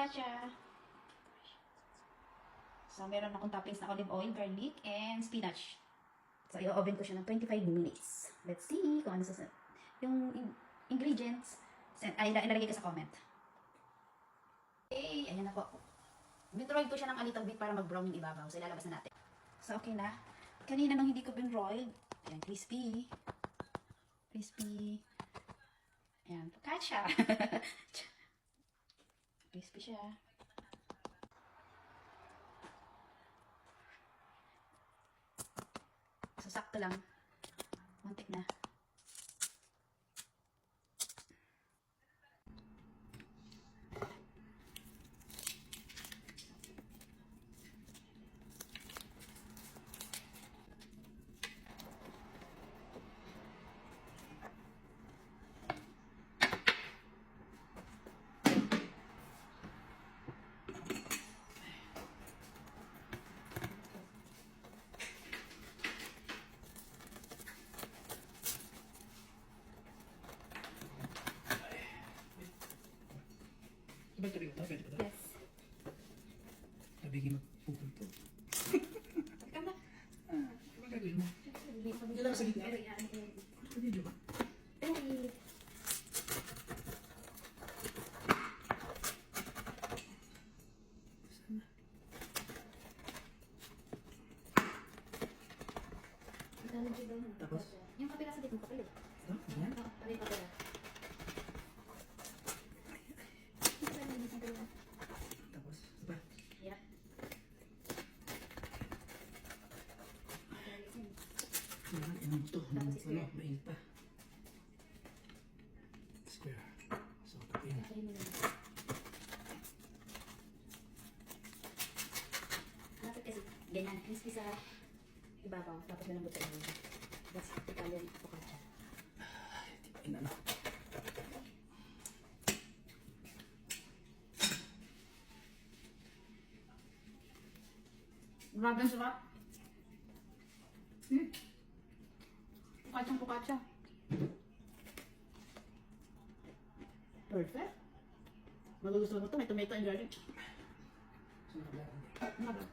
focaccia. So, meron akong toppings na olive oil, garlic, and spinach. So, i-oven ko siya ng 25 minutes. Let's see kung ano yung ingredients. Ilalagay ko sa comment. Okay, ayan na po. Binroil ko siya ng a little bit para mag-brown yung ibabaw. So, ilalabas na natin. So, okay na. Kanina nung hindi ko binroil, ayan, crispy. Crispy. Ayan, focaccia. Crispy siya. So, sakto lang. Muntik na. Sabay ka rin ito, pwede ba ito? Yes. Nabigay magpupunto. Ikaw na. Ano ba gagawin mo? Hindi lang sa gitna. Ano video ba? Tapos? Yung kapila sa dito kapila. Ito? Ganyan? Kapila kapila. Tapos? Diba? Yeah. Yan ito. Tapos square. Ano? Mainit pa. Square. So, tapin. Dapat kasi ganyan, crispy sa ibabaw, tapos malambot sa ilalim. That's Italian focaccia. Tipain na. Grabe ang sarap. Focaccia. Perfect. Magugustuhan mo ito, may tomato and garlic. So, nakablaan. Ano ba?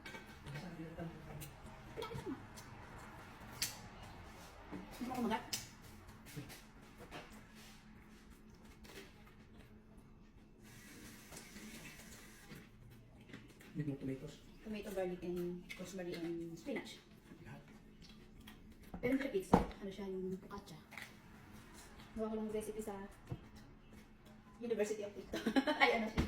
Hindi mo kumagat? With more tomatoes. Tomato, garlic, and rosemary, and spinach. Lahat. Pero hindi siya pizza. Ano siya yung focaccia. Gawa ko lang recipe sa University of TikTok. Ay, ano siya.